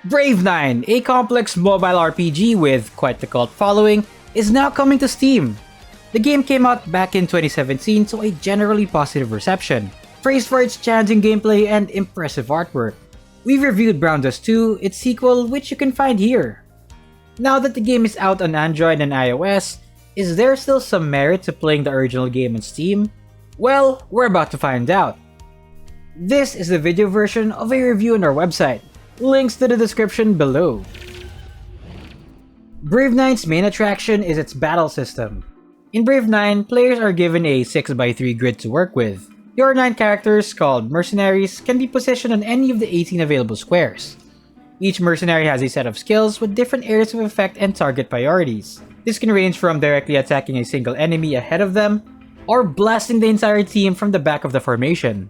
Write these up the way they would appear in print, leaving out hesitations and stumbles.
Brave 9, a complex mobile RPG with quite the cult following, is now coming to Steam. The game came out back in 2017 to a generally positive reception, praised for its challenging gameplay and impressive artwork. We've reviewed Brown Dust 2, its sequel, which you can find here. Now that the game is out on Android and iOS, is there still some merit to playing the original game on Steam? Well, we're about to find out. This is the video version of a review on our website. Links to the description below. Brave 9's main attraction is its battle system. In Brave 9, players are given a 6x3 grid to work with. Your 9 characters, called mercenaries, can be positioned on any of the 18 available squares. Each mercenary has a set of skills with different areas of effect and target priorities. This can range from directly attacking a single enemy ahead of them, or blasting the entire team from the back of the formation.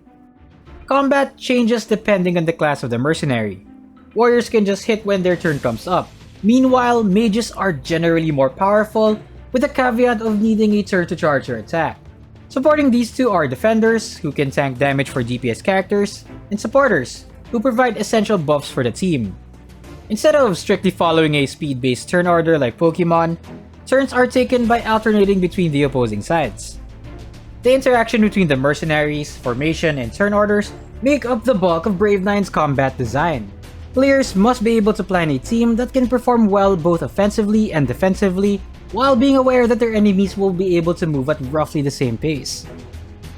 Combat changes depending on the class of the mercenary. Warriors can just hit when their turn comes up. Meanwhile, mages are generally more powerful, with the caveat of needing a turn to charge your attack. Supporting these two are defenders, who can tank damage for DPS characters, and supporters, who provide essential buffs for the team. Instead of strictly following a speed-based turn order like Pokemon, turns are taken by alternating between the opposing sides. The interaction between the mercenaries, formation, and turn orders make up the bulk of Brave 9's combat design. Players must be able to plan a team that can perform well both offensively and defensively, while being aware that their enemies will be able to move at roughly the same pace.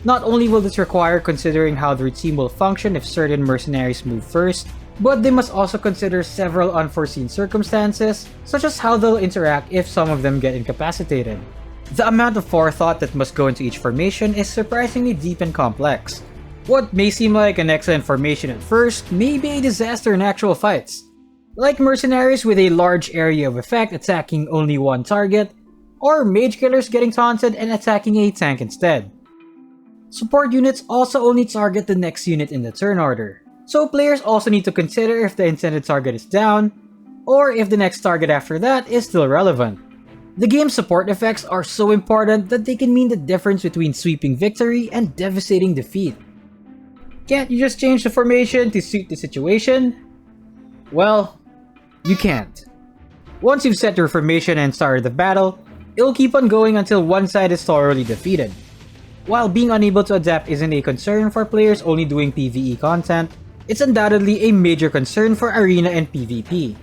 Not only will this require considering how their team will function if certain mercenaries move first, but they must also consider several unforeseen circumstances, such as how they'll interact if some of them get incapacitated. The amount of forethought that must go into each formation is surprisingly deep and complex. What may seem like an excellent formation at first may be a disaster in actual fights. Like mercenaries with a large area of effect attacking only one target, or mage killers getting taunted and attacking a tank instead. Support units also only target the next unit in the turn order, so players also need to consider if the intended target is down, or if the next target after that is still relevant. The game's support effects are so important that they can mean the difference between sweeping victory and devastating defeat. Can't you just change the formation to suit the situation? Well, you can't. Once you've set your formation and started the battle, it'll keep on going until one side is thoroughly defeated. While being unable to adapt isn't a concern for players only doing PvE content, it's undoubtedly a major concern for Arena and PvP.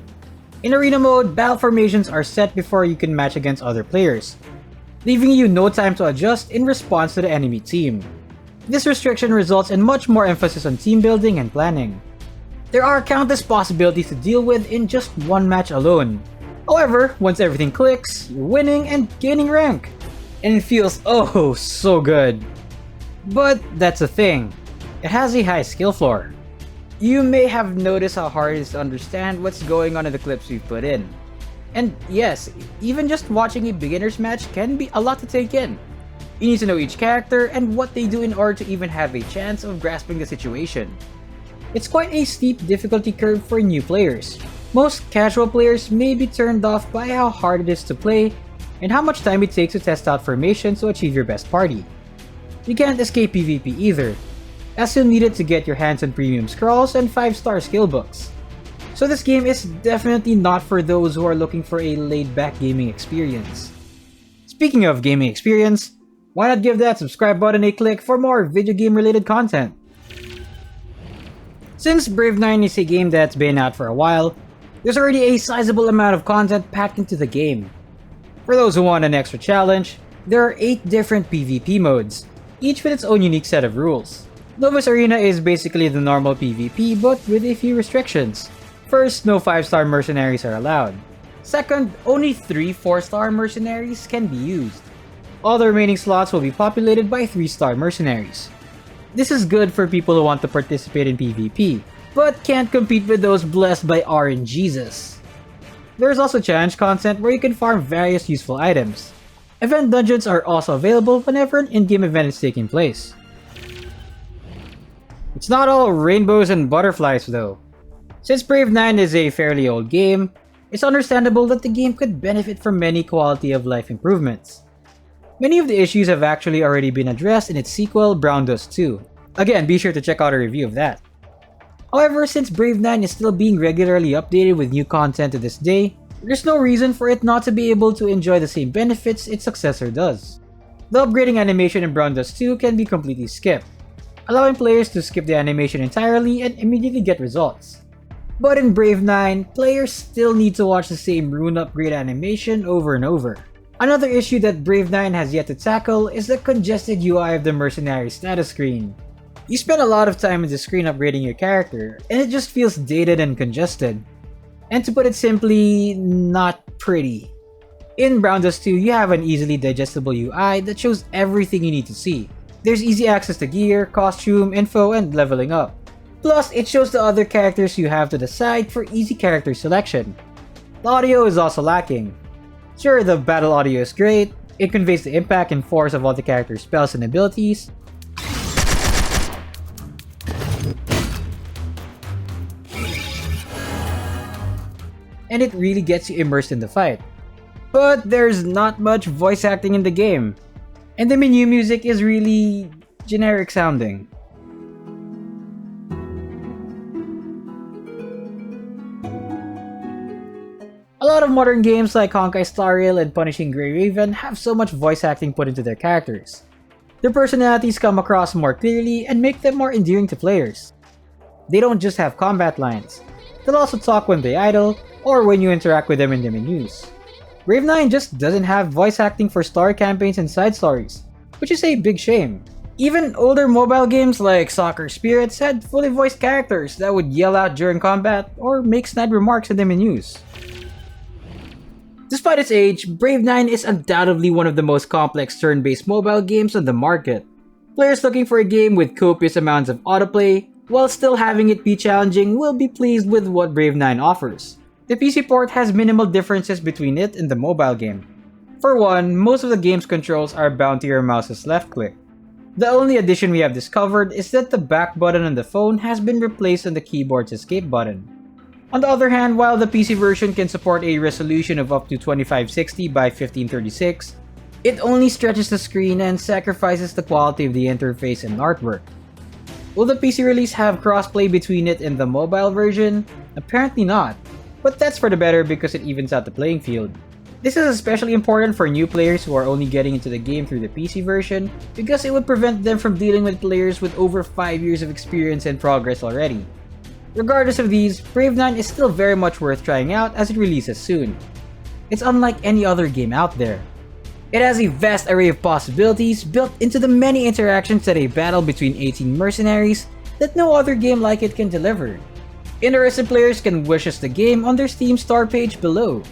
In Arena mode, battle formations are set before you can match against other players, leaving you no time to adjust in response to the enemy team. This restriction results in much more emphasis on team building and planning. There are countless possibilities to deal with in just one match alone. However, once everything clicks, you're winning and gaining rank. And it feels oh so good. But that's the thing, it has a high skill floor. You may have noticed how hard it is to understand what's going on in the clips we've put in. And yes, even just watching a beginner's match can be a lot to take in. You need to know each character and what they do in order to even have a chance of grasping the situation. It's quite a steep difficulty curve for new players. Most casual players may be turned off by how hard it is to play and how much time it takes to test out formations to achieve your best party. You can't escape PvP either, as you'll need it to get your hands on premium scrolls and 5-star skill books. So this game is definitely not for those who are looking for a laid-back gaming experience. Speaking of gaming experience, why not give that subscribe button a click for more video game related content? Since Brave 9 is a game that's been out for a while, there's already a sizable amount of content packed into the game. For those who want an extra challenge, there are 8 different PvP modes, each with its own unique set of rules. Novice Arena is basically the normal PvP but with a few restrictions. First, no 5-star mercenaries are allowed. Second, only 3 4-star mercenaries can be used. All the remaining slots will be populated by 3-star mercenaries. This is good for people who want to participate in PvP, but can't compete with those blessed by RNGesus. There's also challenge content where you can farm various useful items. Event dungeons are also available whenever an in-game event is taking place. It's not all rainbows and butterflies though. Since Brave 9 is a fairly old game, it's understandable that the game could benefit from many quality of life improvements. Many of the issues have actually already been addressed in its sequel, Brown Dust 2. Again, be sure to check out a review of that. However, since Brave 9 is still being regularly updated with new content to this day, there's no reason for it not to be able to enjoy the same benefits its successor does. The upgrading animation in Brown Dust 2 can be completely skipped, allowing players to skip the animation entirely and immediately get results. But in Brave 9, players still need to watch the same rune upgrade animation over and over. Another issue that Brave 9 has yet to tackle is the congested UI of the Mercenary status screen. You spend a lot of time in the screen upgrading your character, and it just feels dated and congested. And to put it simply, not pretty. In Brown Dust 2, you have an easily digestible UI that shows everything you need to see. There's easy access to gear, costume, info, and leveling up. Plus, it shows the other characters you have to the side for easy character selection. The audio is also lacking. Sure, the battle audio is great, it conveys the impact and force of all the characters' spells and abilities, and it really gets you immersed in the fight. But there's not much voice acting in the game, and the menu music is really generic sounding. A lot of modern games like Honkai Star Rail and Punishing Grey Raven have so much voice acting put into their characters. Their personalities come across more clearly and make them more endearing to players. They don't just have combat lines, they'll also talk when they idle, or when you interact with them in the menus. Brave 9 just doesn't have voice acting for story campaigns and side stories, which is a big shame. Even older mobile games like Soccer Spirits had fully voiced characters that would yell out during combat or make snide remarks in the menus. Despite its age, Brave 9 is undoubtedly one of the most complex turn-based mobile games on the market. Players looking for a game with copious amounts of autoplay, while still having it be challenging, will be pleased with what Brave 9 offers. The PC port has minimal differences between it and the mobile game. For one, most of the game's controls are bound to your mouse's left click. The only addition we have discovered is that the back button on the phone has been replaced on the keyboard's escape button. On the other hand, while the PC version can support a resolution of up to 2560 by 1536, it only stretches the screen and sacrifices the quality of the interface and artwork. Will the PC release have crossplay between it and the mobile version? Apparently not, but that's for the better because it evens out the playing field. This is especially important for new players who are only getting into the game through the PC version because it would prevent them from dealing with players with over 5 years of experience and progress already. Regardless of these, Brave 9 is still very much worth trying out as it releases soon. It's unlike any other game out there. It has a vast array of possibilities built into the many interactions that a battle between 18 mercenaries that no other game like it can deliver. Interested players can wish us the game on their Steam store page below.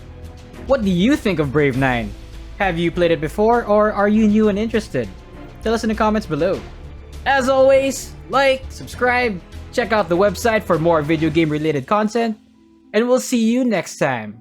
What do you think of Brave 9? Have you played it before, or are you new and interested? Tell us in the comments below. As always, like, subscribe, check out the website for more video game related content, and we'll see you next time.